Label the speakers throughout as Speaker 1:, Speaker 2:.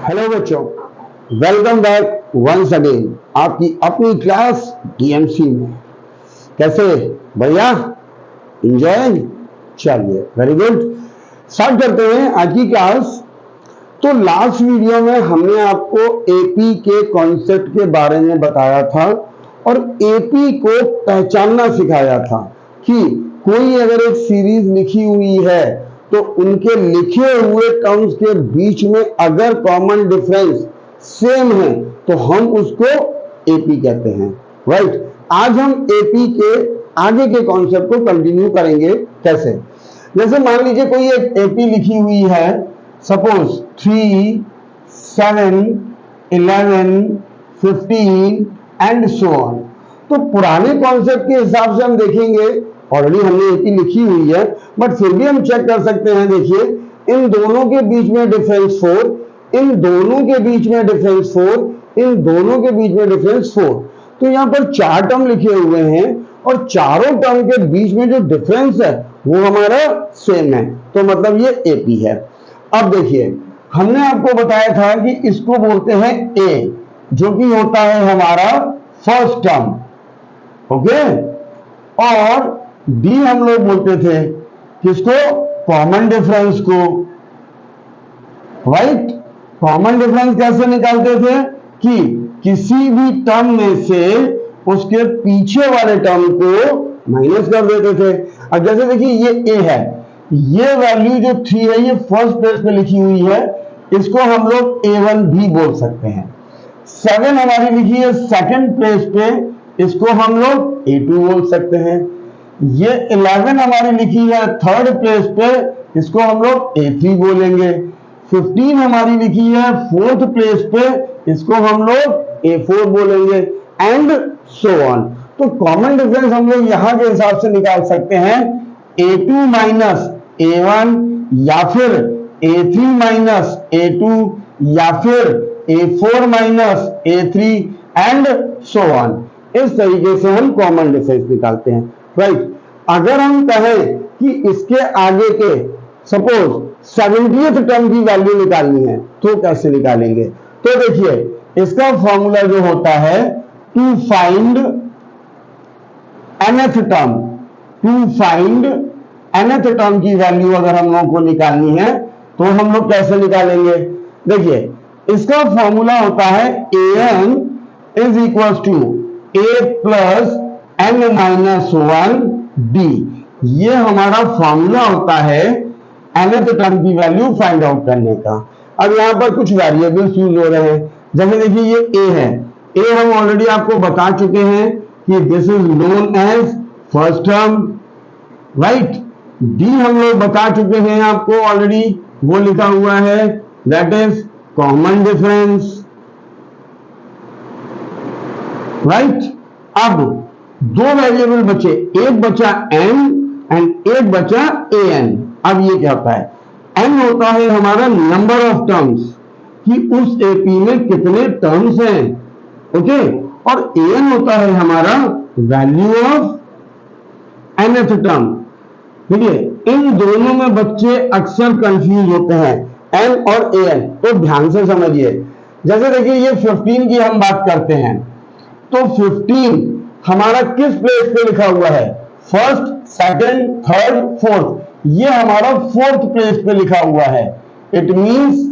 Speaker 1: Hello बच्चों, welcome back once again आपकी अपनी क्लास डीएमसी में। कैसे भैया, एंजॉय? चलिए, वेरी गुड। स्टार्ट करते हैं आज की क्लास। तो लास्ट वीडियो में हमने आपको एपी के कॉन्सेप्ट के बारे में बताया था और एपी को पहचानना सिखाया था कि कोई अगर एक सीरीज लिखी हुई है तो उनके लिखे हुए टर्म्स के बीच में अगर कॉमन डिफरेंस सेम है तो हम उसको एपी कहते हैं, राइट। आज हम एपी के आगे के कॉन्सेप्ट को कंटिन्यू करेंगे। कैसे? जैसे मान लीजिए कोई एक एपी लिखी हुई है, सपोज 3, 7, 11, 15 एंड सो ऑन। तो पुराने कॉन्सेप्ट के हिसाब से हम देखेंगे, ऑलरेडी हमने एपी लिखी हुई है बट फिर भी हम चेक कर सकते हैं। देखिए, इन दोनों के बीच में डिफरेंस 4, इन दोनों के बीच में डिफरेंस 4, इन दोनों के बीच में डिफरेंस 4। तो यहां पर 4 टर्म लिखे हुए हैं और चारों टर्म के बीच में जो डिफरेंस है वो हमारा सेम है, तो मतलब ये एपी है। अब देखिए, हमने आपको बताया था कि इसको बोलते हैं ए, जो कि होता है हमारा फर्स्ट टर्म, ओके। और डी हम लोग बोलते थे किसको? कॉमन डिफरेंस को, राइट। कॉमन डिफरेंस कैसे निकालते थे कि किसी भी टर्म में से उसके पीछे वाले टर्म को माइनस कर देते थे। अब जैसे देखिए, ये ए है, ये वैल्यू जो 3 है ये फर्स्ट प्लेस पे लिखी हुई है, इसको हम लोग A1 भी बोल सकते हैं। 7 हमारी लिखी है सेकंड प्लेस पे, इसको हम लोग A2 बोल सकते हैं। ये 11 हमारी लिखी है थर्ड प्लेस पे, इसको हम लोग A3 बोलेंगे। 15 हमारी लिखी है फोर्थ प्लेस पे, इसको हम लोग A4 बोलेंगे एंड सो ऑन। तो कॉमन डिफरेंस हम लोग यहां के हिसाब से निकाल सकते हैं A2 माइनस A1 या फिर A3 माइनस A2 या फिर A4 minus A3 and so on. इस तरीके से हम कॉमन डिफरेंस निकालते हैं, राइट। अगर हम कहें कि इसके आगे के सपोज 70th टर्म की वैल्यू निकालनी है तो कैसे निकालेंगे? तो देखिए, इसका फॉर्मूला जो होता है to find nth term, to find nth term की वैल्यू अगर हम लोगों को निकालनी है तो हम लोग कैसे निकालेंगे? देखिए, इसका फॉर्मूला होता है an is equal to a plus n minus 1 d। ये हमारा फॉर्मूला होता है nth टर्म की वैल्यू फाइंड आउट करने का। अब यहां पर कुछ वेरिएबल्स यूज हो रहे हैं। जैसे देखिए, ये a है, a हम ऑलरेडी आपको बता चुके हैं कि this is known as first term, right. d हम लोग बता चुके हैं आपको ऑलरेडी, वो लिखा हुआ है that is common difference, right. अब दो वेरिएबल बचे, एक बचा n एंड एक बचा an। अब ये क्या होता है? n होता है हमारा नंबर ऑफ टर्म्स, कि उस एपी में कितने टर्म्स हैं, ओके। और an होता है हमारा वैल्यू ऑफ nth टर्म। देखिए, इन दोनों में बच्चे अक्सर कंफ्यूज होते हैं, n और an, तो ध्यान से समझिए। जैसे देखिए, ये 15 की हम बात करते हैं तो 15 हमारा किस प्लेस पे लिखा हुआ है? First, second, third, fourth. ये हमारा फोर्थ प्लेस पे लिखा हुआ है। इट मींस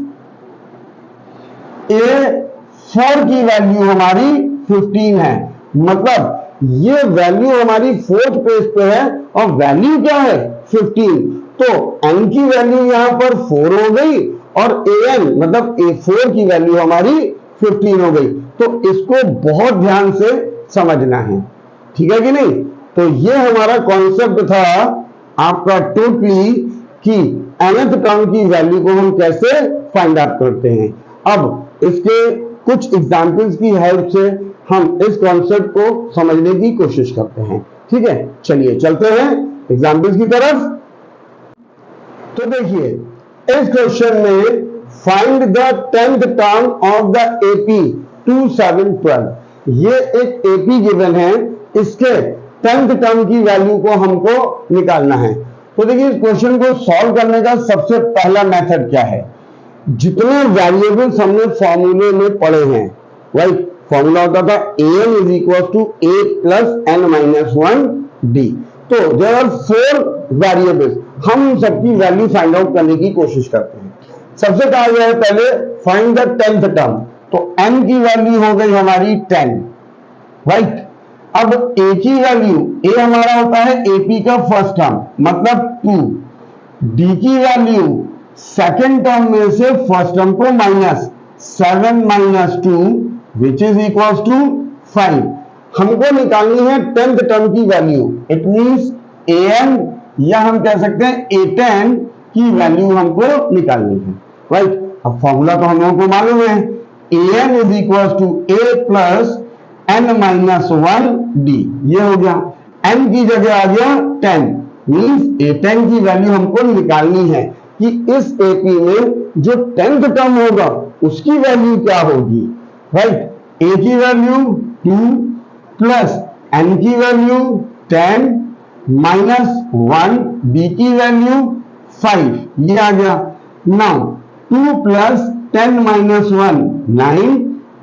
Speaker 1: A4 की वैल्यू हमारी 15 है, मतलब ये वैल्यू हमारी फोर्थ प्लेस पे है और वैल्यू क्या है? 15। तो n की वैल्यू यहां पर 4 हो गई और an मतलब A4 की वैल्यू हमारी 15 हो गई। तो इसको बहुत ध्यान से समझना है, ठीक है कि नहीं? तो ये हमारा कॉन्सेप्ट था आपका टोटली कि nth टर्म की वैल्यू को हम कैसे फाइंड आउट करते हैं। अब इसके कुछ एग्जांपल्स की हेल्प से हम इस कॉन्सेप्ट को समझने की कोशिश करते हैं, ठीक है। चलिए चलते हैं एग्जांपल्स की तरफ। तो देखिए, इस क्वेश्चन में find the 10th term of the AP 2, 7, 12। ये एक एपी गिवन है, इसके 10th टर्म की वैल्यू को हमको निकालना है। तो देखिए, इस क्वेश्चन को सॉल्व करने का सबसे पहला मेथड क्या है? जितने वेरिएबल्स हमने फॉर्मूले में पढ़े हैं, राइट, फॉर्मूला होता था an is equal to a plus n minus 1 d। तो देयर आर 4 वेरिएबल्स, हम सबकी वैल्यू फाइंड आउट करने की कोशिश करते हैं। सबसे कहा गया है पहले फाइंड द 10th टर्म, तो n की वैल्यू हो गई हमारी 10, राइट। अब a की वैल्यू, a हमारा होता है ap का फर्स्ट टर्म मतलब 2, d की वैल्यू सेकेंड टर्म में से फर्स्ट टर्म को minus 7 minus 2 which is equal to 5। हमको निकालनी है 10th टर्म की वैल्यू, इट मींस an या हम कह सकते हैं a10 की वैल्यू हमको निकालनी है, राइट। अब फॉर्मूला तो हम लोगों को मालूम है, an is equal to a plus n minus 1 d, ये हो गया। n की जगह आ गया 10, मींस a10 की वैल्यू हमको निकालनी है कि इस AP में जो 10th टर्म होगा उसकी वैल्यू क्या होगी, राइट। a की वैल्यू 2 प्लस n की वैल्यू 10 माइनस 1, b की वैल्यू 5, ये आ गया। Now 2 plus 10 minus 1 9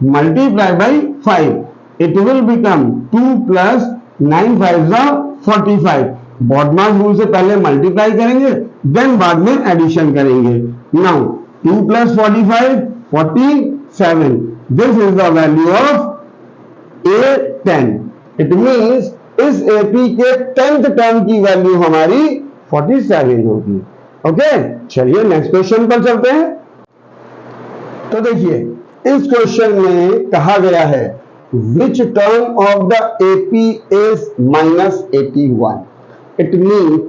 Speaker 1: multiply by 5, it will become 2 plus 9 5 45। BODMAS rule से पहले मल्टीप्लाई करेंगे, देन बाद में एडिशन करेंगे। Now 2 plus 45 47, this is the value of a10। It means इस AP के 10th टर्म की वैल्यू हमारी 47 होगी। ओके, चलिए नेक्स्ट क्वेश्चन पर चलते हैं। तो देखिए इस क्वेश्चन में कहा गया है which term of the AP is minus 81। It mean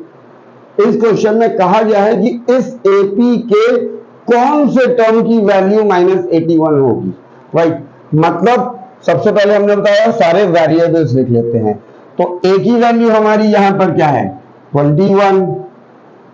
Speaker 1: इस क्वेश्चन में कहा गया है कि इस AP के कौन से टर्म की वैल्यू माइनस 81 होगी, राइट। मतलब सबसे पहले हमने बताया सारे वेरिएबल्स लिख लेते हैं। तो a की वैल्यू हमारी यहां पर क्या है 21,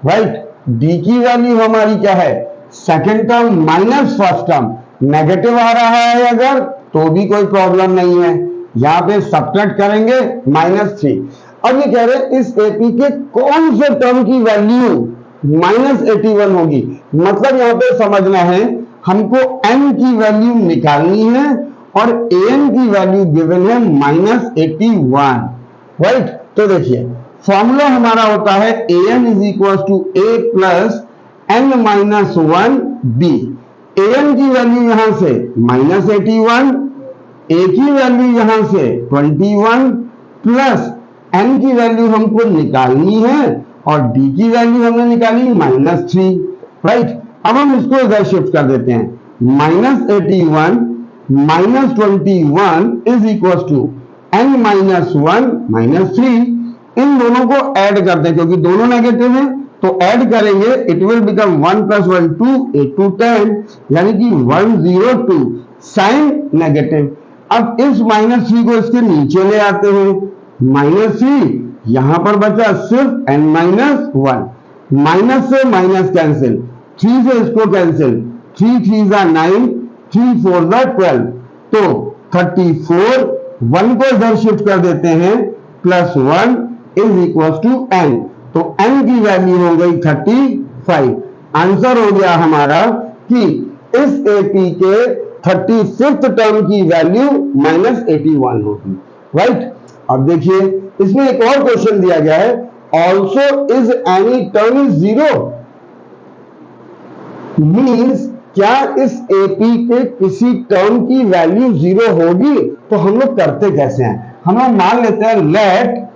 Speaker 1: राइट। d की वैल्यू हमारी क्या है second term minus first term, negative आ रहा है अगर तो भी कोई प्रॉब्लम नहीं है, यहां पे सब्ट्रैक्ट करेंगे -3। अब ये कह रहे हैं इस AP के कौन से टर्म की वैल्यू माइनस 81 होगी। मतलब यहां पे समझना है हमको n की वैल्यू निकालनी है और an की वैल्यू गिवन है -81, राइट। तो देखिए फॉर्मूला हमारा होता है an is equal to a plus n minus 1 b। an की वैल्यू यहां से -81, a की वैल्यू यहां से 21 प्लस n की वैल्यू हमको निकालनी है और d की वैल्यू हमने निकाली -3, राइट। अब हम इसको इधर शिफ्ट कर देते हैं, -81 -21 is equal to n minus 1 -3। इन दोनों को ऐड करते हैं क्योंकि दोनों नेगेटिव हैं, तो ऐड करेंगे इट विल बिकम 1 + 1 2 8 to 10, यानी कि 102 साइन नेगेटिव। अब इस -3 को इसके नीचे ले आते हैं, -3 यहां पर बचा सिर्फ n-1, माइनस से माइनस कैंसिल, 3 से इसको कैंसिल, 3 3 9 3 4 12, तो 34 1 को इधर शिफ्ट कर देते हैं +1 इज इक्वल टू n, तो n की वैल्यू हो गई 35। आंसर हो गया हमारा कि इस AP के 35th टर्म की वैल्यू -81 होगी, राइट। अब देखिए इसमें एक और क्वेश्चन दिया गया है, also is any term is 0, means क्या इस AP के किसी टर्म की वैल्यू 0 होगी। तो हम लोग करते कैसे हैं, हम लोग मान लेते हैं let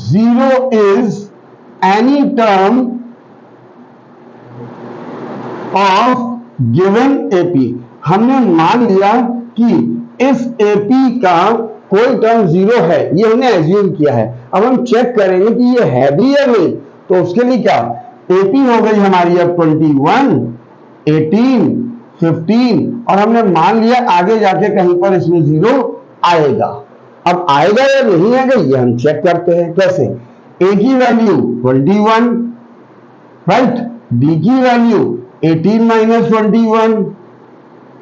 Speaker 1: 0 is any term of given AP। हमने मान लिया कि इस AP का कोई टर्म 0 है, ये हमने एज्यूम किया है। अब हम चेक करेंगे कि ये है भी या नहीं, तो उसके लिए क्या AP हो गई हमारी अब 21 18 15 और हमने मान लिया आगे जाके कहीं पर इसमें 0 आएगा। अब आएगा या नहीं आएगा ये हम चेक करते हैं। कैसे, A की वैल्यू 21, राइट, D की वैल्यू 18 - 21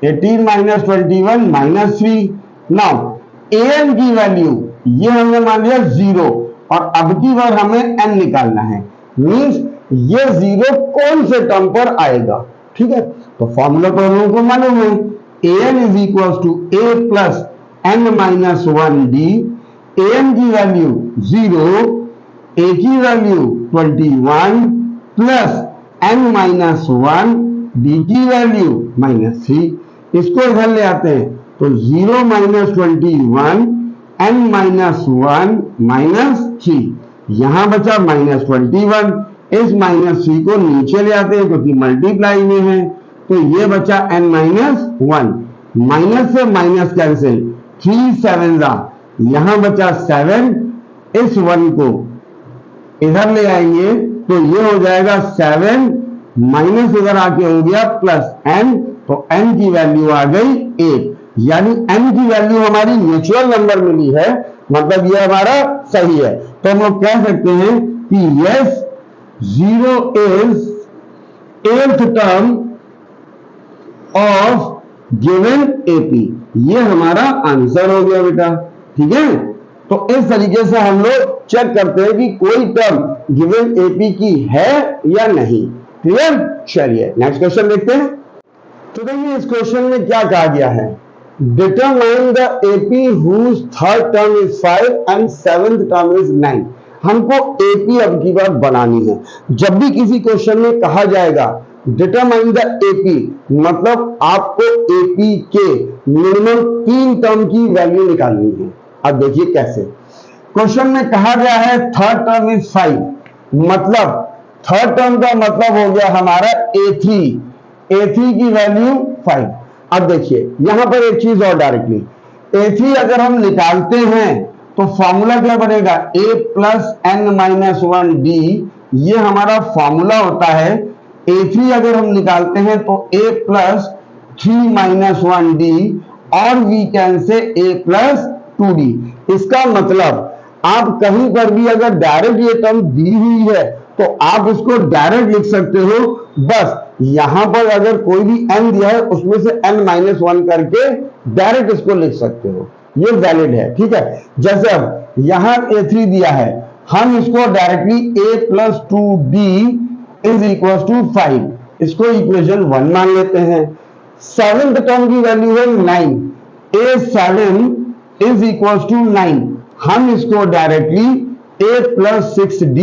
Speaker 1: 18 - 21 -3। नाउ an की वैल्यू ये हमने मान लिया 0 और अब की बार हमें n निकालना है, मींस ये 0 कौन से टर्म पर आएगा, ठीक है। तो फॉर्मूला तो हम लोगों को मालूम है, an is equal to a plus n minus 1d। an की वैल्यू 0, a की value 21 plus n minus 1, d की वैल्यू -3। इसको इधर ले आते हैं तो 0 माइनस 21, n माइनस 1 -3, यहां बचा -21। इस -3 को नीचे ले आते हैं क्योंकि मल्टीप्लाई में है, तो ये बचा n माइनस 1, माइनस से माइनस कैंसिल, 3 7 यहां बचा 7, इस 1 को इधर ले आएंगे तो ये हो जाएगा 7 माइनस इधर आके हो गया प्लस n, तो n की वैल्यू आ गई 8, यानी n की वैल्यू हमारी नेचुरल नंबर मिली है, मतलब ये हमारा सही है। तो हम लोग कह सकते हैं कि yes 0 is 8th term of given AP, ये हमारा आंसर हो गया बेटा। ठीक है, तो इस तरीके से हम लोग चेक करते हैं कि कोई टर्म गिवन एपी की है या नहीं। क्लियर? चलिए नेक्स्ट क्वेश्चन देखते हैं। तो देखिए इस क्वेश्चन में क्या कहा गया है, determine the AP whose third term is 5 and seventh term is 9। हमको एपी अब की बार बनानी है। जब भी किसी क्वेश्चन में कहा जाएगा डिटरमाइन द एपी, मतलब आपको एपी के मिनिमम 3 टर्म की वैल्यू निकालनी है। अब देखिए कैसे, क्वेश्चन में कहा गया है थर्ड टर्म इज 5, मतलब थर्ड टर्म का मतलब हो गया हमारा a3, a3 की वैल्यू 5। अब देखिए यहां पर एक चीज और डायरेक्टली, a3 अगर हम निकालते हैं तो फॉर्मूला क्या बनेगा, a plus n minus 1d, ये हमारा फॉर्मूला होता है। a3 अगर हम निकालते हैं तो a प्लस 3 माइनस 1d, और we can say a plus 2d। इसका मतलब आप कहीं पर भी अगर डायरेक्ट ये टर्म दी हुई है तो आप इसको डायरेक्ट लिख सकते हो। बस यहां पर अगर कोई भी n दिया है उसमें से n माइनस 1 करके डायरेक्ट इसको लिख सकते हो, ये वैलिड है। ठीक है, जैसे अब यहां a3 दिया है, हम इसको directly a plus 2d is equal to 5, इसको इक्वेशन 1 मान लेते हैं। सेवेंथ टर्म की वैल्यू है 9, a7 इज इक्वल टू 9, हम इसको directly a plus 6d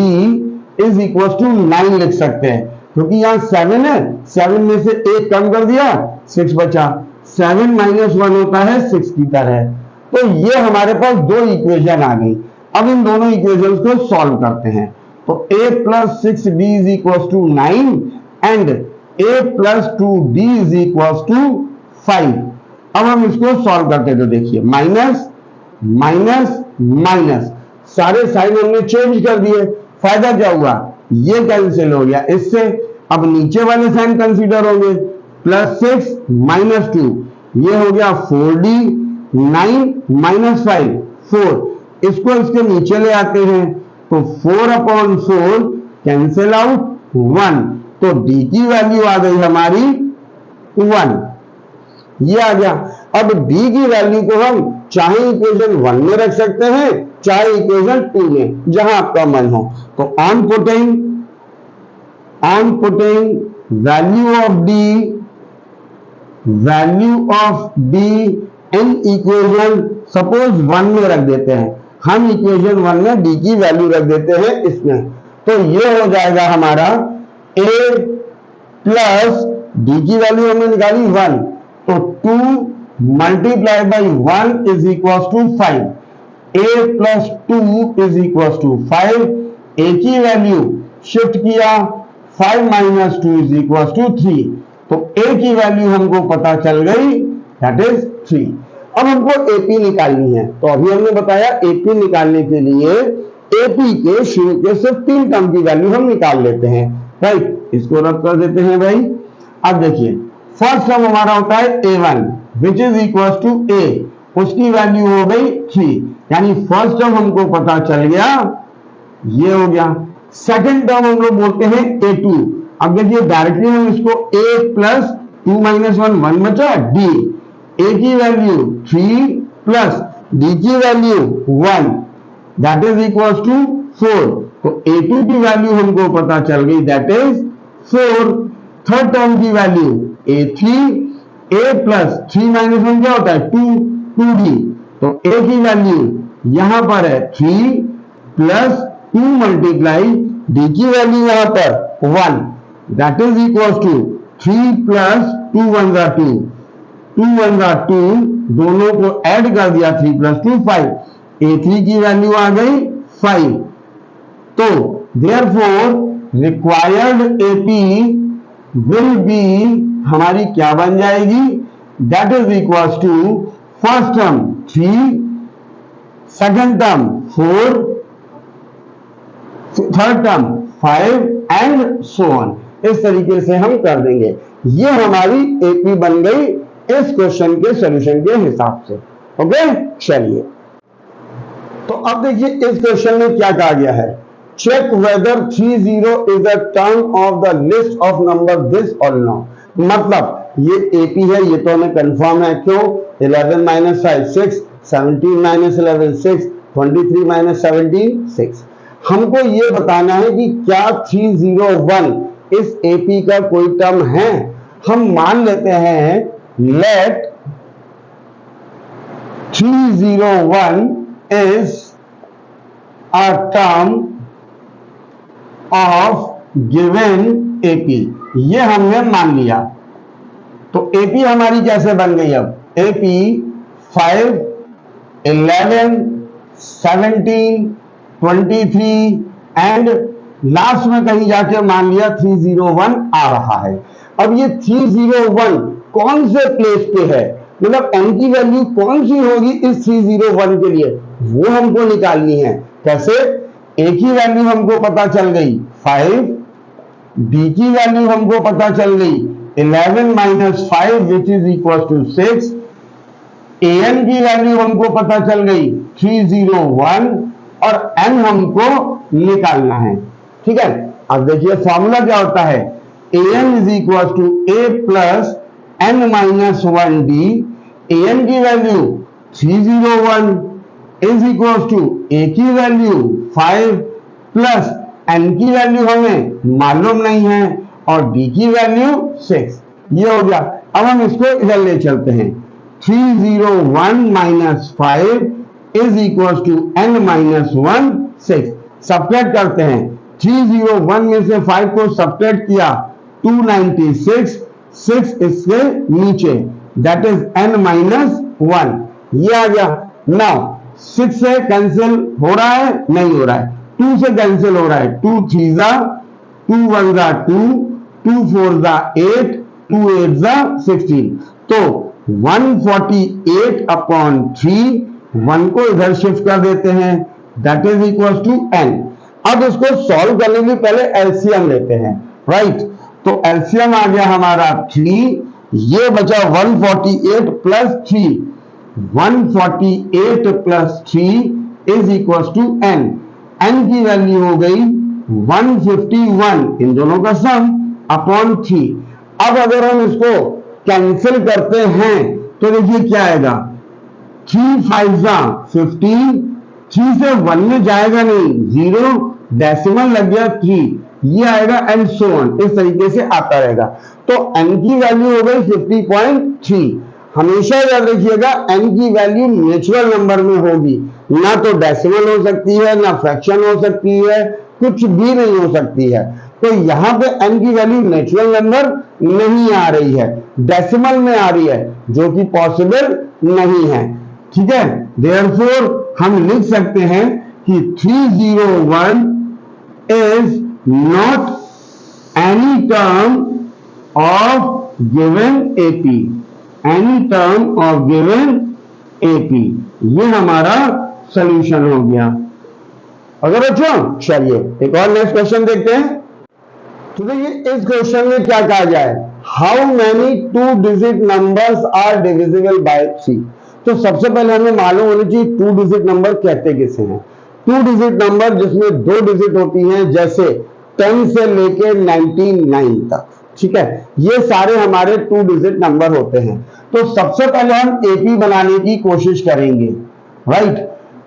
Speaker 1: is equal to 9 लिख सकते हैं, क्योंकि यहां 7 है, 7 में से 1 कम कर दिया, 6 बचा, 7 माइनस 1 होता है 6 की तरह। तो ये हमारे पास 2 इक्वेशन आ गई। अब इन दोनों इक्वेशंस को सॉल्व करते हैं। तो a plus 6d is equal to 9 and a plus 2d is equal to 5। अब हम इसको सॉल्व करते हैं तो देखिए माइनस माइनस माइनस, सारे साइन हमने चेंज कर दिए। फायदा क्या हुआ, ये कैंसिल हो गया इससे। अब नीचे वाले साइन कंसीडर होंगे, प्लस 6 माइनस 2, ये हो गया 4d, 9 माइनस 5 4, इसको इसके नीचे ले आते हैं तो 4/4 कैंसिल आउट 1, तो d की वैल्यू आ गई हमारी 1, ये आ गया। अब d की वैल्यू को हम चाहे इक्वेशन 1 में रख सकते हैं, चाहे इक्वेशन 2 में, जहां आपका मन हो। तो on putting value of d in equation suppose 1 में रख देते हैं, हम इक्वेशन 1 में d की वैल्यू रख देते हैं इसमें, तो ये हो जाएगा हमारा a प्लस d की वैल्यू हमने निकाली 1, तो 2 multiply by 1 is equal to 5, a plus 2 is equal to 5, a की वैल्यू शिफ्ट किया, 5 माइनस 2 इज इक्वल टू 3, तो a की वैल्यू हमको पता चल गई, दैट इज 3। अब हमको AP निकालनी है, तो अभी हमने बताया AP निकालने के लिए AP के शुरू के सिर्फ 3 टर्म की वैल्यू हम निकाल लेते हैं, राइट। इसको रद्द कर देते हैं भाई। अब देखिए फर्स्ट टर्म हमारा होता है A1 which is equal to A, उसकी वैल्यू हो गई 3, यानी फर्स्ट टर्म हमको पता चल गया, ये हो गया। सेकंड टर्म हम लोग बोलते हैं A2। अब देखिए डायरेक्टली हम इसको A प्लस 2 माइनस 1 बचा D, A की वैल्यू 3 प्लस D की value 1, that is equal to 4, तो A2 की वैल्यू हमको पता चल गई, दैट इज 4। थर्ड टर्म की value a3, a plus 3 minus 1 क्या होता है 2, 2d, तो a की वैल्यू यहां पर है 3 प्लस 2 मल्टीप्लाई d की वैल्यू यहां पर 1, that is equal to 3 plus 2 1 जा 2, 2 1 जा 2, दोनों को ऐड कर दिया 3 प्लस 2 5, a3 की वैल्यू आ गई 5, तो therefore required AP will be हमारी क्या बन जाएगी, that is equal to first term 3, second term 4, third term 5 and so on. इस तरीके से हम कर देंगे। ये हमारी एपी बन गई इस क्वेश्चन के सॉल्यूशन के हिसाब से। ओके, चलिए तो अब देखिए इस क्वेश्चन में क्या कहा गया है, check whether 30 is a term of the list of number this or no. मतलब ये एपी है, ये तो हमें कंफर्म है, क्यों 11 माइनस 5 6, 17 माइनस 11 6, 23 माइनस 17 6। हमको ये बताना है कि क्या 301 इस एपी का कोई टर्म है। हम मान लेते हैं late 301 is a term of given AP, ये हमने मान लिया। तो AP हमारी कैसे बन गई, अब AP 5, 11, 17, 23 एंड लास्ट में कहीं जाके मान लिया 301 आ रहा है। अब ये 301 कौन से प्लेस पे है, मतलब n की वैल्यू कौन सी होगी इस 301 के लिए, वो हमको निकालनी है। कैसे, a की वैल्यू हमको पता चल गई 5, b की वैल्यू हमको पता चल गई 11 minus 5 which is equal to 6, an की वैल्यू हमको पता चल गई 301 और n हमको निकालना है। ठीक है, अब देखिए फॉर्मूला क्या होता है, an is equal to a plus n minus 1d, an की value 301 is equal to a की वैल्यू 5 प्लस n की वैल्यू हमें मालूम नहीं है और d की वैल्यू 6। ये हो गया। अब हम इसको इधर ले चलते हैं, 301 minus 5 is equal to n minus 1 6। Subtract करते हैं, 301 में से 5 को सब्ट्रैक्ट किया 296, 6 इसके नीचे दैट इज n माइनस 1, ये आ गया। नाउ 6 से कैंसिल हो रहा है, नहीं हो रहा है, 2 से कैंसिल हो रहा है, 2 3 जा 2 1 जा 2, 2 4 जा 8, 2 8 जा 16, तो 148 अपॉन 3, 1 को इधर शिफ्ट कर देते हैं that is equal to n। अब इसको सॉल्व करने के पहले एलसीएम लेते हैं, राइट। तो एलसीएम आ गया हमारा 3, ये बचा 148 plus 3, 148 plus 3 is equal to n। n की वैल्यू हो गई 151, इन दोनों का सम अपॉन 3। अब अगर हम इसको कैंसिल करते हैं तो देखिए क्या आएगा, 3 5 जा 15, 3 से 1 में जाएगा नहीं, 0 डेसिमल लग गया 3, ये आएगा एंड सो ऑन, इस तरीके से आता रहेगा। तो n की वैल्यू हो गई 50.3। हमेशा याद रखिएगा n की वैल्यू नेचुरल नंबर में होगी, ना तो डेसिमल हो सकती है, ना फ्रैक्शन हो सकती है, कुछ भी नहीं हो सकती है। तो यहाँ पे n की वैल्यू नेचुरल नंबर नहीं आ रही है, डेसिमल में आ रही है, जो कि पॉसिबल नहीं है। ठीक है, देयरफॉर हम लिख सकते हैं कि 301 is not any term of given AP, any term of given AP। ये हमारा सॉल्यूशन हो गया। अगर अच्छा, चलिए एक और नेक्स्ट क्वेश्चन देखते हैं। तो देखिए इस क्वेश्चन में क्या कहा जाए, how many 2 digit numbers are divisible by 3। तो सबसे पहले हमें मालूम होनी चाहिए 2 डिजिट नंबर कहते किसे हैं। 2 डिजिट नंबर जिसमें 2 डिजिट होती हैं, जैसे 10 से लेके 99 तक, ठीक है, ये सारे हमारे 2 डिजिट नंबर होते हैं। तो सबसे पहले हम एपी बनाने की कोशिश करेंगे, राइट।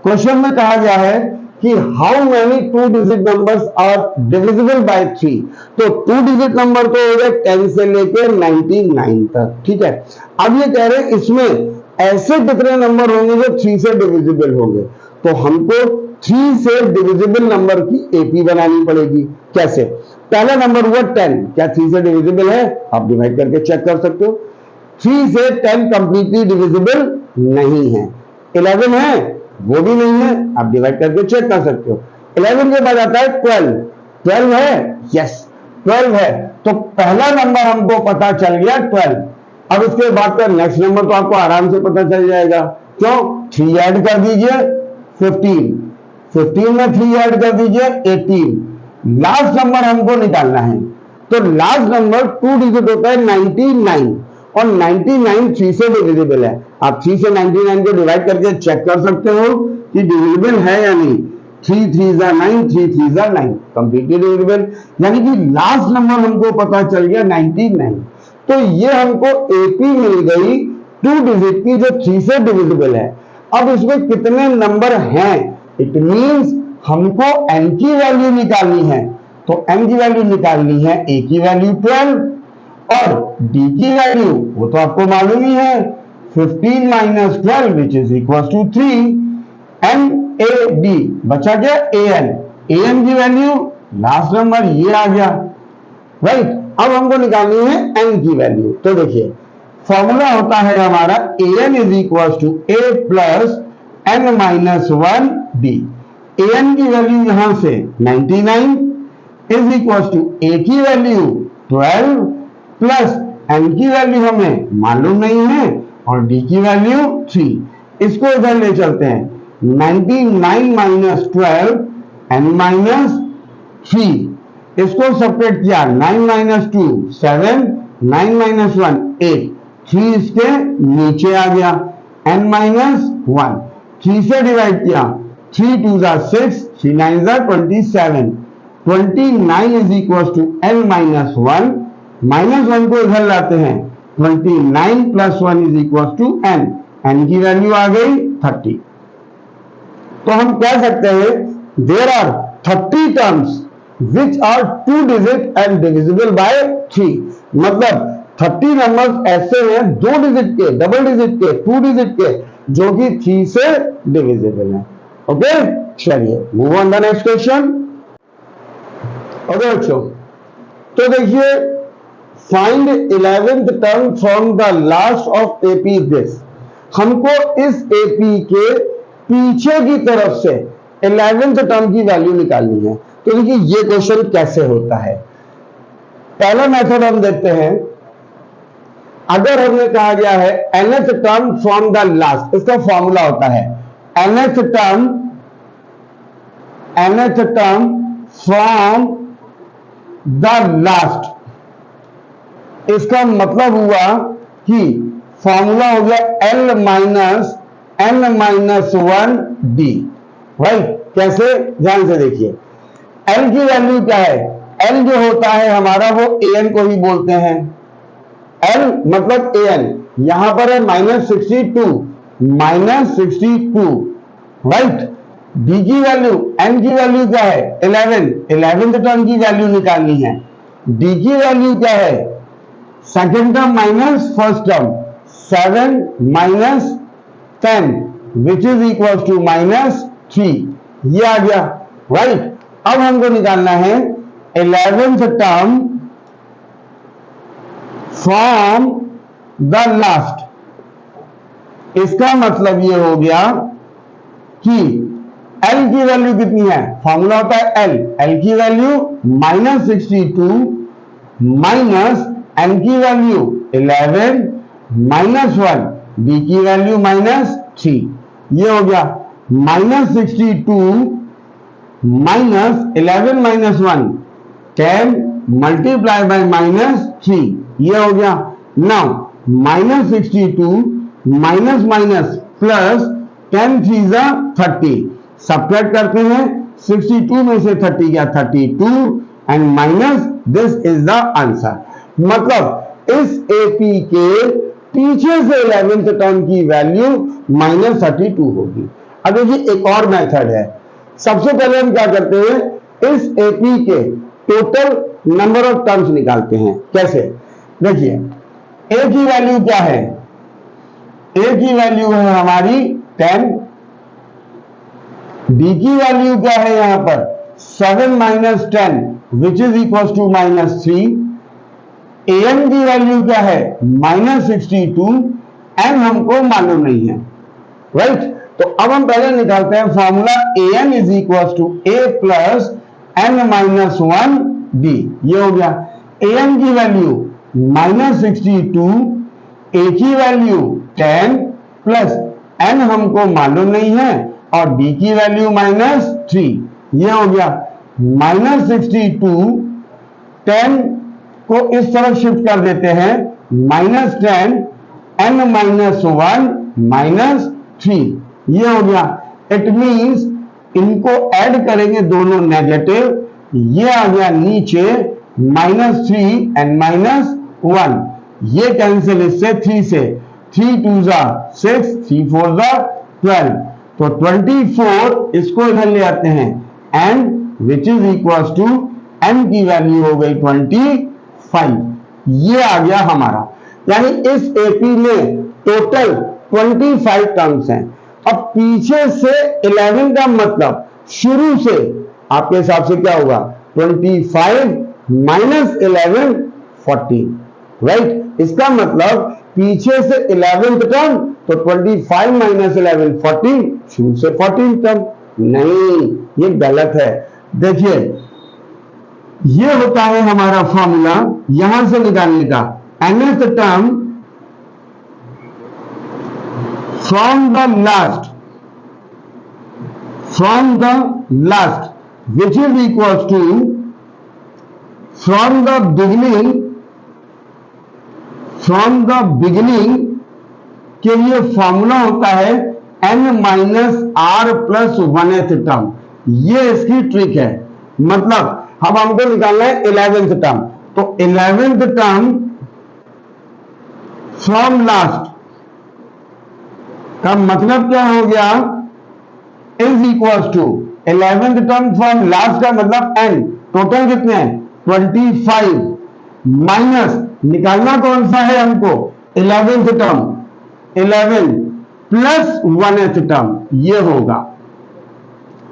Speaker 1: क्वेश्चन में कहा गया है कि how many 2 digit numbers are divisible by 3, तो 2 डिजिट नंबर तो हो गए 10 से लेकर 99 तक, ठीक है। अब ये कह रहे हैं इसमें ऐसे कितने नंबर होंगे जो 3 से डिविजिबल होंगे, तो हमको 3 से डिविजिबल नंबर की एपी बनानी पड़ेगी। कैसे? पहला नंबर हुआ 10, क्या 3 से डिविजिबल है? आप डिवाइड करके चेक कर सकते हो। 3 से 10 कंप्लीटली डिविजिबल नहीं है। 11 है, वो भी नहीं है, आप डिवाइड करके चेक कर सकते हो। 11 के बाद आता है 12, 12 है, यस 12 है, तो पहला नंबर हमको पता चल गया 12। अब इसके बाद का नेक्स्ट नंबर तो आपको आराम से पता चल जाएगा, क्यों? 3 ऐड कर दीजिए 15, 15 में 3 ऐड कर दीजिए 18। लास्ट नंबर हमको निकालना है, तो लास्ट नंबर 2 डिजिट होता है 99, और 99 3 से डिविजिबल है। आप 3 से 99 को डिवाइड करके चेक कर सकते हो कि डिविजिबल है या नहीं। 3 3 जा 9, 3 3 जा 9, कंप्लीटली डिविजिबल, यानी कि लास्ट नंबर हमको पता चल गया 99। तो ये हमको एपी मिल गई 2 डिजिट की जो 3 से डिविजिबल है। अब इसमें कितने नंबर हैं? इट मींस हमको n की वैल्यू निकालनी है, तो n की वैल्यू निकालनी है, a की वैल्यू 12 और d की वैल्यू वो तो आपको मालूम ही है 15 minus 12 which is equal to 3। n a d बचा क्या? an की वैल्यू लास्ट नंबर ये आ गया, राइट। अब हमको निकालनी है n की वैल्यू, तो देखिए फॉर्मूला होता है हमारा an is equal to a plus n minus 1 d। an की वैल्यू यहां से 99 इज इक्वल टू a की वैल्यू 12 प्लस n की वैल्यू हमें मालूम नहीं है और d की वैल्यू 3। इसको इधर ले चलते हैं, 99 माइनस 12 n माइनस 3, इसको सेपरेट किया, 9 माइनस 2 7, 9 माइनस 1 8, 3 इसके नीचे आ गया, n माइनस 1, 3 से डिवाइड किया, 3 2 जा 6, 3 9 जा 27, 29 is equal to n minus 1, minus 1 को इधर लाते हैं, 29 plus 1 is equal to n, n की वैल्यू आ गई 30। तो हम कह सकते हैं there are 30 terms which are 2 digit and divisible by 3, मतलब 30 नंबर्स ऐसे हैं 2 डिजिट के, डबल डिजिट के, 2 डिजिट के, जो कि 3 से डिविजिबल है। ओके, चलिए move on the next question. Okay बच्चों, तो देखिए find 11th term from the last of AP this, हमको इस एपी के पीछे की तरफ से 11th टर्म की वैल्यू निकालनी है। तो देखिए ये क्वेश्चन कैसे होता है। पहला मेथड हम देखते हैं, अगर हमने कहा गया है nth term from the last, इसका फॉर्मूला होता है nth term from the last. इसका मतलब हुआ कि फॉर्मूला हो गया L minus n minus 1 d, right. कैसे? ध्यान से देखिए, L की वैल्यू क्या है? L जो होता है हमारा वो an को ही बोलते हैं, L मतलब an, यहां पर है -62, राइट। d की वैल्यू, n की वैल्यू क्या है? 11, 11th टर्म की वैल्यू निकालनी है। d की वैल्यू क्या है? Second term minus first term, 7 minus 10 which is equal to -3, ये आ गया, राइट। अब हमको निकालना है 11th term from the last. इसका मतलब ये हो गया कि L की वैल्यू कितनी है? फॉर्मूला होता है L की वैल्यू -62 माइनस n की वैल्यू 11 माइनस 1, d की वैल्यू -3, ये हो गया -62 माइनस 11 माइनस 1 10 मल्टीप्लाई बाय -3, ये हो गया। नाउ -62 माइनस माइनस प्लस 10 3 जा 30, सब्ट्रैक्ट करते हैं, 62 में से 30 गया 32 and minus this is the answer. मतलब इस एपी के पीछे से 11th टर्म की वैल्यू -32 होगी। अब देखिए एक और मेथड है, सबसे पहले हम क्या करते हैं, इस एपी के टोटल नंबर ऑफ टर्म्स निकालते हैं। कैसे, देखिए ए की वैल्यू क्या है, ए की वैल्यू है हमारी 10, बी की वैल्यू क्या है यहां पर 7 minus 10 which is equal to -3, n की वैल्यू क्या है -62, एन हमको मालूम नहीं है, राइट। तो अब हम पहले निकालते हैं formula n is equal to A plus N minus 1 b. ये हो गया, एन की वैल्यू -62, ए की वैल्यू 10 प्लस एन हमको मालूम नहीं है और बी की वैल्यू -3। ये हो गया, -62 10 को इस तरफ शिफ्ट कर देते हैं, -10 n -1 -3। ये हो गया, इट मींस इनको ऐड करेंगे दोनों नेगेटिव, ये आ गया नीचे -3 n -1, ये कैंसिल इससे 3 से, 3 2 6, 3 4 12, तो 24 इसको इधर ले आते हैं and which is equal to n की वैल्यू हो गई 25। ये आ गया हमारा, यानी इस एपी में टोटल 25 टर्म्स हैं। अब पीछे से 11 का मतलब शुरू से आपके हिसाब से क्या होगा 25 माइनस 11 14, राइट। इसका मतलब पीछे से 11th टर्म, तो 25 माइनस 11 14, शुरू से 14 टर्म। नहीं, ये गलत है। देखिए ये होता है हमारा फॉर्मूला यहां से निकालने का, nth term from the last which is equals to from the beginning के लिए फॉर्मूला होता है n minus r plus 1th term. ये इसकी ट्रिक है, मतलब अब हमको निकालना है 11th टर्म, तो 11th टर्म फ्रॉम लास्ट का मतलब क्या हो गया, is equal to 11th term from last का मतलब n, टोटल कितने हैं 25, माइनस निकालना कौन सा है हमको 11th term, 11 plus 1th term, ये होगा।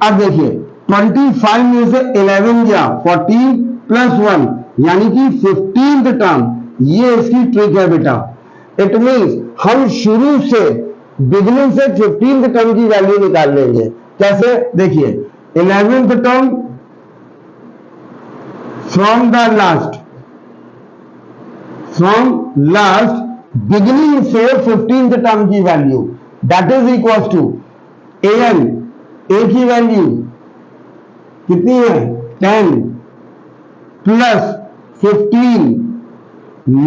Speaker 1: अब देखिए 25 में से 11 गया 14 प्लस 1 यानी कि 15th टर्म, ये इसकी ट्रिक है बेटा। इट मींस हम शुरू से बिगिनिंग से 15th टर्म की वैल्यू निकाल लेंगे। कैसे, देखिए 11th term from last beginning से 15th टर्म की value that is equal to an, a की वैल्यू कितनी है 10 प्लस 15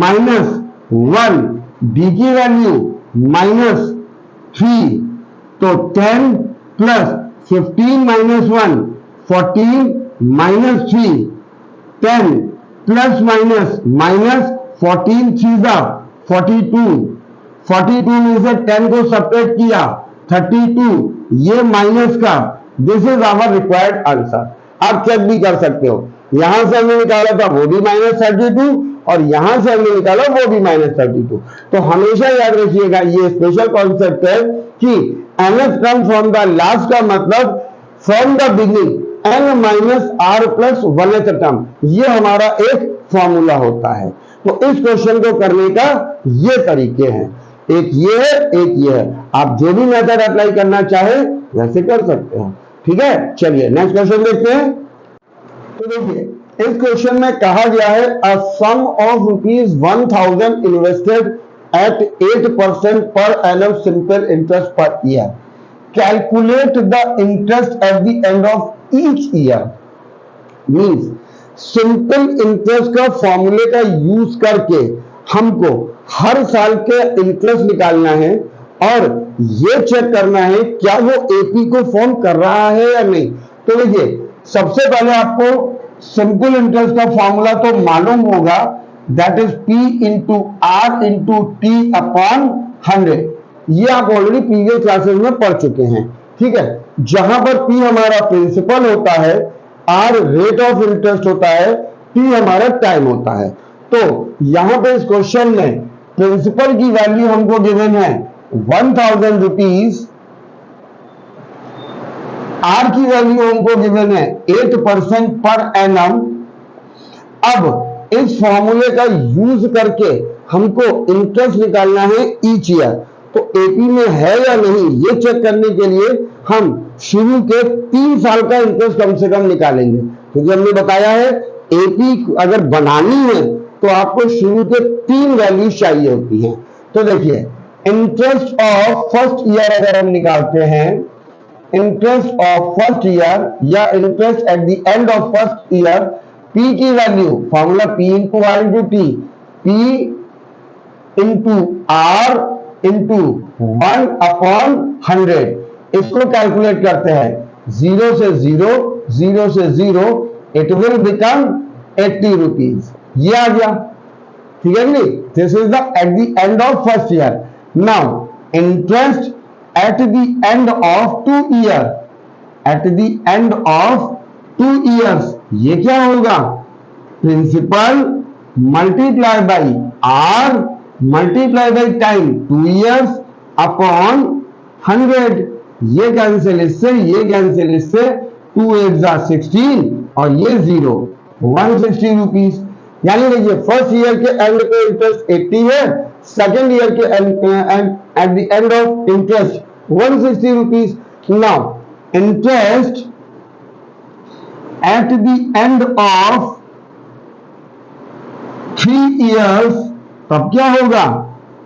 Speaker 1: माइनस 1, बी की वैल्यू -3, तो 10 प्लस 15 माइनस 1 14 -3, 10 प्लस माइनस -14 3 42 में से 10 को सब्ट्रैक्ट किया 32, ये माइनस का, this is our required answer. आप चेक भी कर सकते हो, यहां से हमने निकाला था वो भी -32 और यहां से हमने निकाला वो भी -32। तो हमेशा याद रखिएगा ये स्पेशल कॉन्सेप्ट है कि nth term from the last का मतलब from the beginning n minus r plus 1th term, ये हमारा एक फॉर्मूला होता है। तो इस क्वेश्चन को करने का ये तरीके हैं, एक ये है एक ये है, आप जो भी मेथड अप्लाई करना चाहे वैसे कर सकते हैं। ठीक है, चलिए नेक्स्ट क्वेश्चन देखते हैं। तो देखिए इस क्वेश्चन में कहा गया है a sum of ₹1000 invested at 8% per annum simple interest per year, calculate the interest at the end of each year. Means simple interest का फॉर्मूले का यूज करके हमको हर साल के इंटरेस्ट निकालना है और ये चेक करना है क्या वो एपी को फॉर्म कर रहा है या नहीं। तो देखिए सबसे पहले आपको सिंपल इंटरेस्ट का फॉर्मूला तो मालूम होगा, that is P into are into t upon 100। ये आप ऑलरेडी प्रीवियस क्लासेस में पढ़ चुके हैं। ठीक है, जहां पर P हमारा प्रिंसिपल होता है, R रेट ऑफ इंटरेस्ट होता है, T हमारा टाइम होता है। तो यहां पे इस क्वेश्चन में प्रिंसिपल की वैल्यू हमको गिवन है 1000 रुपीज, R की वैल्यू हमको गिवन है 8% पर एनम। अब इस फॉर्मूले का यूज करके हमको इंटरेस्ट निकालना है ईच ईयर। तो एपी में है या नहीं ये चेक करने के लिए हम शुरू के 3 साल का इंटरेस्ट कम से कम निकालेंगे, क्योंकि हमने बताया है एपी अगर बनानी है तो आपको शुरू के 3 वैल्यूज चाहिए होती हैं। तो देखिए, इंटरेस्ट ऑफ फर्स्ट ईयर अगर हम निकालते हैं, इंटरेस्ट ऑफ फर्स्ट ईयर या interest at the end of first year, P की value formula P into are into T, P into are into 1/100, इसको कैलकुलेट करते हैं 0 से 0, 0 से 0, इट विल बिकम 80 रुपीज। ये आ गया, ठीक है नहीं? This is the at the end of first year. Now interest at the end of 2 year, at the end of 2 years, ये क्या होगा? Principal multiply by r multiply by time, 2 years upon 100। ये cancel इससे, ये cancel इससे, 2 8 जा 16 और ये 0, 160 रुपीज। यानी देखिए, फर्स्ट ईयर के एंड पे इंटरेस्ट 80 है, सेकेंड ईयर के at the end of interest 160 rupees. Now interest at the end of 3 years, तब क्या होगा?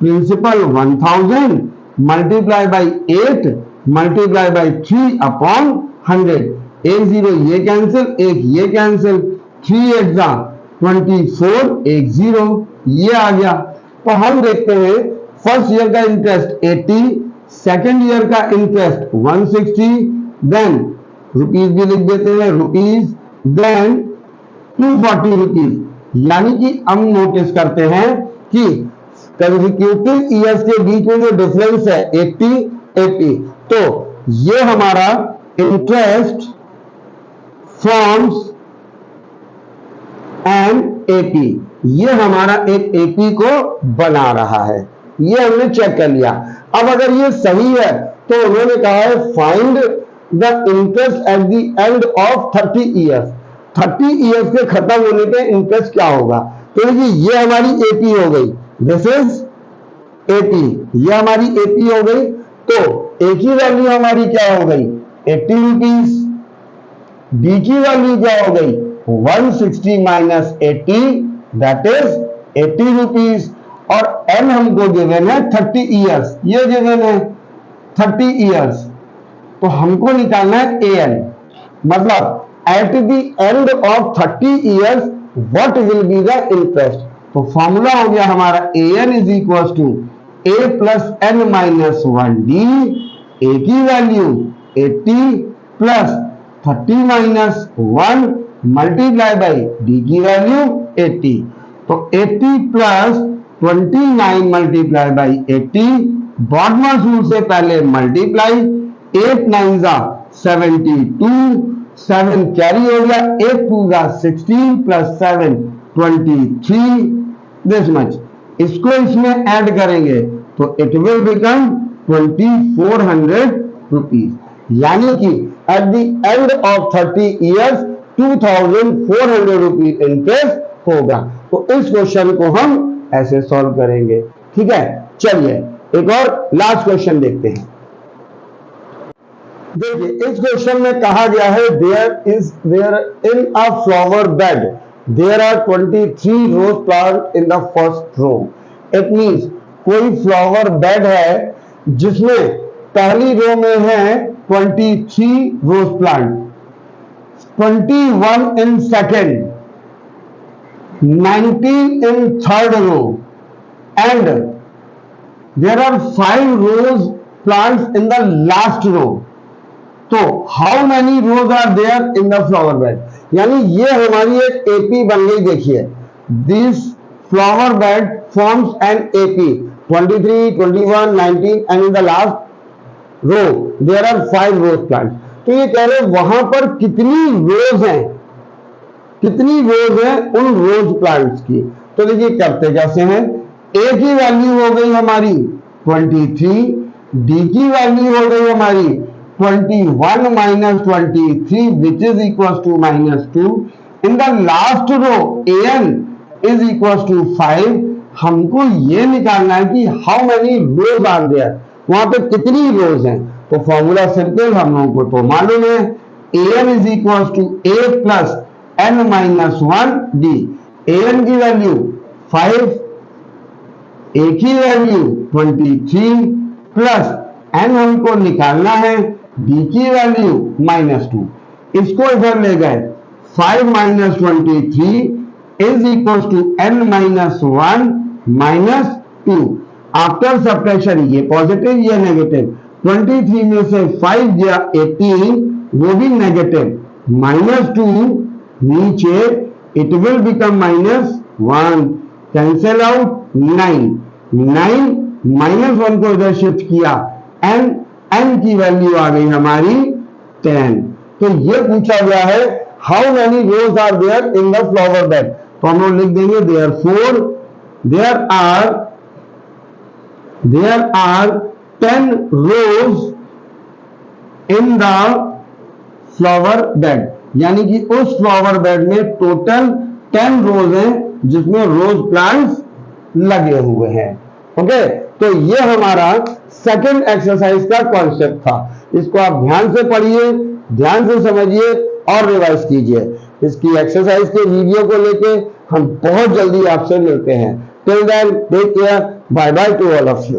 Speaker 1: Principal 1000 multiply by 8 multiply by 3 upon 100। एक 0 ये कैंसिल, एक ये कैंसिल, 3 8 जा 24, एक 0, ये आ गया। तो हम देखते हैं फर्स्ट ईयर का इंटरेस्ट 80, सेकेंड ईयर का इंटरेस्ट 160, देन रुपीज भी लिख देते हैं रुपीज, देन 240 रुपीज। यानी कि हम नोटिस करते हैं कि कंसेक्यूटिव ईयर्स के बीच में जो डिफरेंस है 80 80, तो ये हमारा इंटरेस्ट फॉर्म्स एन एपी, ये हमारा एक एपी को बना रहा है। ये हमने चेक कर लिया। अब अगर ये सही है तो उन्होंने कहा है find the interest at the end of 30 years. 30 years के खत्म होने पे इंटरेस्ट क्या होगा? तो देखिए, ये हमारी एपी हो गई, दिस इज एपी, ये हमारी एपी हो गई। तो ए की वैल्यू हमारी क्या हो गई? 80 रुपीज। बी की वैल्यू क्या हो गई? 160 माइनस 80, दैट इज 80 रुपीज। और एन हमको गिवन है 30 ईयर्स, ये गिवन है 30 ईयर्स। तो हमको निकालना है ए एन, मतलब at the end of 30 years what will be the interest. तो फॉर्मूला हो गया हमारा A N is equal to A plus N minus 1d। A की value 80 plus 30 minus 1 multiply by D की वैल्यू 80। तो 80 plus 29 multiply by 80, BODMAS rule से पहले multiply, 8 9 जा 72, 7 कैरी हो गया, 8 2 जा 16 प्लस 7 23, दिस मच। इसको इसमें ऐड करेंगे तो इट विल बिकम 2400 रुपीज। यानी कि eight the end of 30 years 2400 rupees interest होगा। तो इस क्वेश्चन को हम ऐसे सॉल्व करेंगे, ठीक है। चलिए एक और लास्ट क्वेश्चन देखते हैं। देखिए, इस क्वेश्चन में कहा गया है there in a flower bed there are 23 rose plant in the first row. It means कोई फ्लावर बेड है जिसमें पहली रो में है 23 rose plant, 21 in second, 19 in third row, and there are 5 rows plants in the last row. तो how many rows are there in the flower bed? यानी ये हमारी एक एपी बन गई। देखिए, this flower bed forms an AP 23, 21, 19 and in the last row, there are 5 rose plant. तो ये कह रहे वहां पर कितनी रोज हैं, कितनी रोज है उन रोज प्लांट्स की। तो देखिए करते कैसे हैं, ए की वैल्यू हो गई हमारी 23, डी की वैल्यू हो गई हमारी 21 minus 23 which is equal to -2। In the last row an is equal to 5। हमको ये निकालना है कि how many rose are there, वहां पे कितनी रोज हैं। तो फॉर्मूला सिंपल, हम लोगों को तो मालूम है an is equal to a plus n minus 1 d। an की वैल्यू 5, a की वैल्यू 23 प्लस n हमको निकालना है, d की वैल्यू -2। इसको इधर ले गए, 5 minus 23 is equal to n minus 1 minus 2। After subtraction ये पॉजिटिव ये नेगेटिव, 23 में से 5 गया 18, वो भी नेगेटिव, -2 नीचे, it will become -1, cancel out 9 -1 को इधर शिफ्ट किया, n की वैल्यू आ गई हमारी 10। तो ये पूछा गया है how many rose are there in the flower bed. तो हम लोग लिख देंगे there are 10 rose in the flower bed, यानी कि उस फ्लावर बेड में टोटल 10 रोज हैं जिसमें रोज प्लांट्स लगे हुए हैं। ओके, तो ये हमारा सेकंड एक्सरसाइज का कॉन्सेप्ट था। इसको आप ध्यान से पढ़िए, ध्यान से समझिए और रिवाइज कीजिए। इसकी एक्सरसाइज के वीडियो को लेके हम बहुत जल्दी आपसे मिलते हैं। Till then take care, bye bye to all of you.